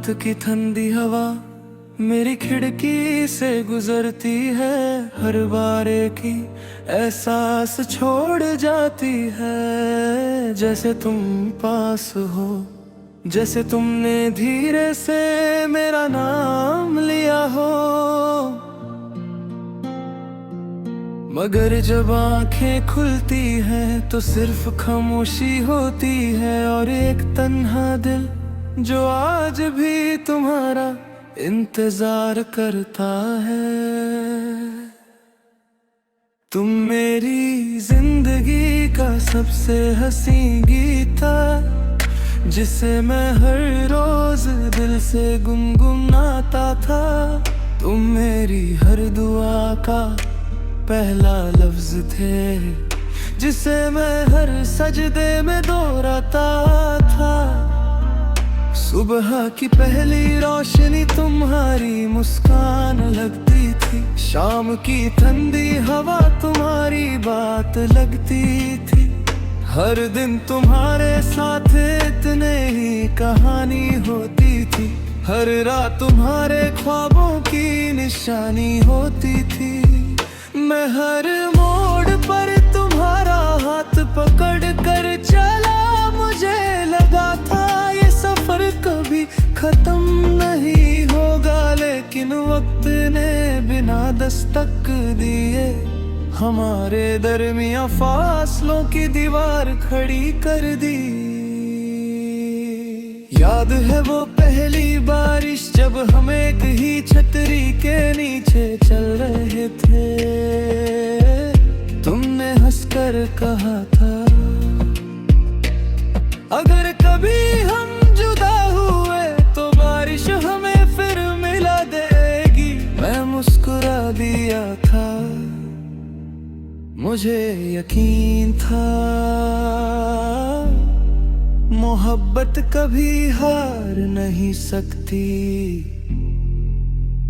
रात की ठंडी हवा मेरी खिड़की से गुजरती है, हर बारे की एहसास छोड़ जाती है। जैसे तुम पास हो, जैसे तुमने धीरे से मेरा नाम लिया हो। मगर जब आंखें खुलती हैं तो सिर्फ खामोशी होती है, और एक तन्हा दिल जो आज भी तुम्हारा इंतजार करता है। तुम मेरी जिंदगी का सबसे हंसी गीत था, जिसे मैं हर रोज दिल से गुनगुनाता था। तुम मेरी हर दुआ का पहला लफ्ज थे, जिसे मैं हर सजदे में दोहराता था। सुबह की पहली रोशनी तुम्हारी मुस्कान लगती थी, शाम की ठंडी हवा तुम्हारी बात लगती थी। हर दिन तुम्हारे साथ इतने ही कहानी होती थी, हर रात तुम्हारे ख्वाबों की निशानी होती थी। मैं हर मोड़ पर तुम्हारा हाथ पकड़ कर चला, मुझे लगा था ये सफर कभी खत्म नहीं होगा। लेकिन वक्त ने बिना दस्तक दिए हमारे दरमियां फासलों की दीवार खड़ी कर दी। याद है वो पहली बारिश जब हम एक ही छतरी के नीचे चल रहे थे। तुमने हंसकर कहा था, अगर कभी हम जुदा हुए तो बारिश हमें फिर मिला देगी। मैं मुस्कुरा दिया था, मुझे यकीन था मोहब्बत कभी हार नहीं सकती।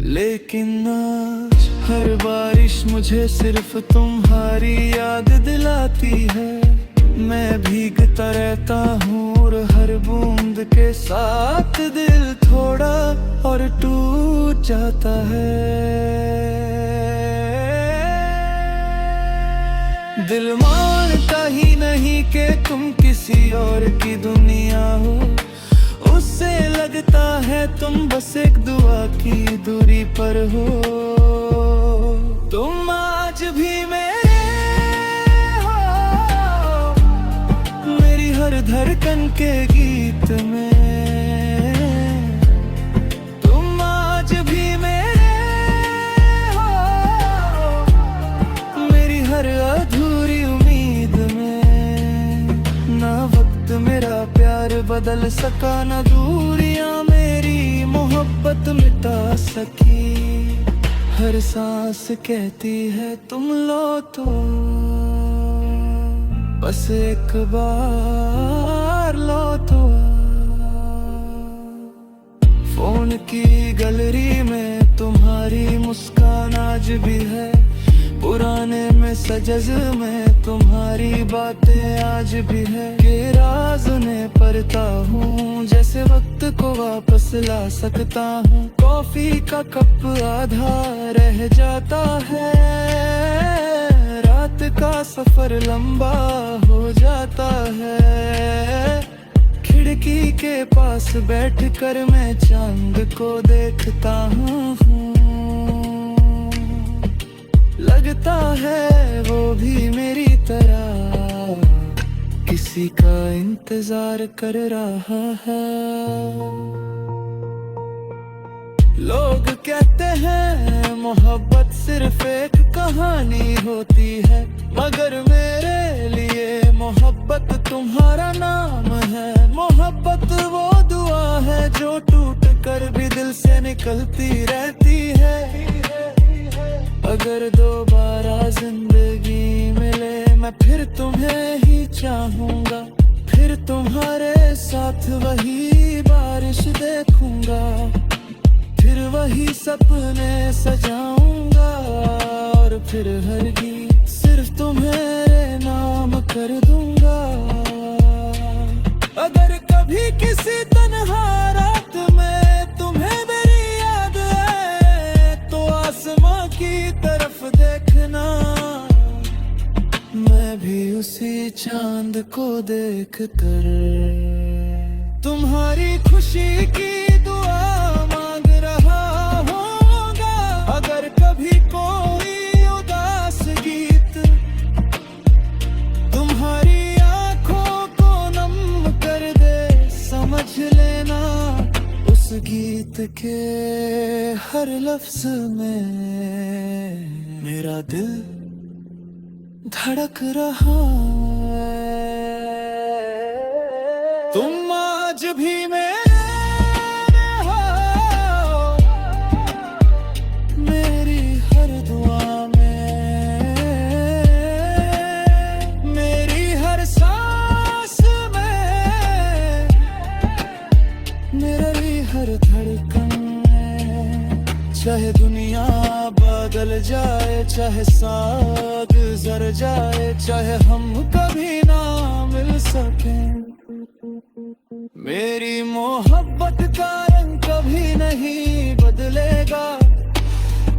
लेकिन आज हर बारिश मुझे सिर्फ तुम्हारी याद दिलाती है। मैं भीगता रहता हूँ और हर बूंद के साथ दिल थोड़ा और टूट जाता है। दिल मानता ही नहीं कि तुम किसी और की दुनिया हो, उससे लगता है तुम बस एक दुआ की दूरी पर हो। तुम आज भी मेरे हो, मेरी हर धड़कन के गीत में। तुम आज भी मेरे हो, मेरी हर अधूरी उम्मीद में। ना वक्त मेरा प्यार बदल सका, ना दूरियां मेरी मोहब्बत मिटा सकी। हर सांस कहती है तुम लो तो, बस एक बार लो तो। फोन की गैलरी में तुम्हारी मुस्कान आज भी है, पुराने मैसेजेस में तुम्हारी बातें आज भी है। के राज ने पढ़ता हूँ, जैसे वक्त को वापस ला सकता हूँ। कॉफी का कप आधा रह जाता है, रात का सफर लंबा हो जाता है। खिड़की के पास बैठकर मैं चांद को देखता हूँ, लगता है वो भी मेरी तरह किसी का इंतजार कर रहा है। लोग कहते हैं मोहब्बत सिर्फ एक कहानी होती है, मगर मेरे लिए मोहब्बत तुम्हारा नाम है। मोहब्बत वो दुआ है जो टूट कर भी दिल से निकलती रहती है। अगर दोबारा जिंदगी मिले मैं फिर तुम्हें ही चाहूंगा, फिर तुम्हारे साथ वही बारिश देखूंगा, फिर वही सपने सजाऊंगा, और फिर हर गीत सिर्फ तुम्हारे नाम कर दूंगा। अगर कभी किसी तन्हा रात में चांद को देख कर। तुम्हारी खुशी की दुआ मांग रहा होगा, अगर कभी कोई उदास गीत तुम्हारी आंखों को नम कर दे, समझ लेना उस गीत के हर लफ्ज में मेरा दिल धड़क रहा है। तुम आज भी मेरे हो, मेरी हर दुआ में, मेरी हर सांस में, मेरी हर धड़कन में। चाहे दुनिया बदल जाए, चाहे साथ गुजर जाए, चाहे हम कभी ना मिल सके, मेरी मोहब्बत का रंग कभी नहीं बदलेगा।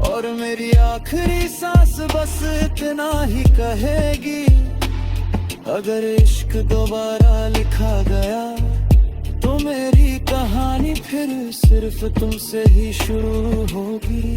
और मेरी आखिरी सांस बस इतना ही कहेगी, अगर इश्क दोबारा लिखा गया तो मेरी कहानी फिर सिर्फ तुमसे ही शुरू होगी।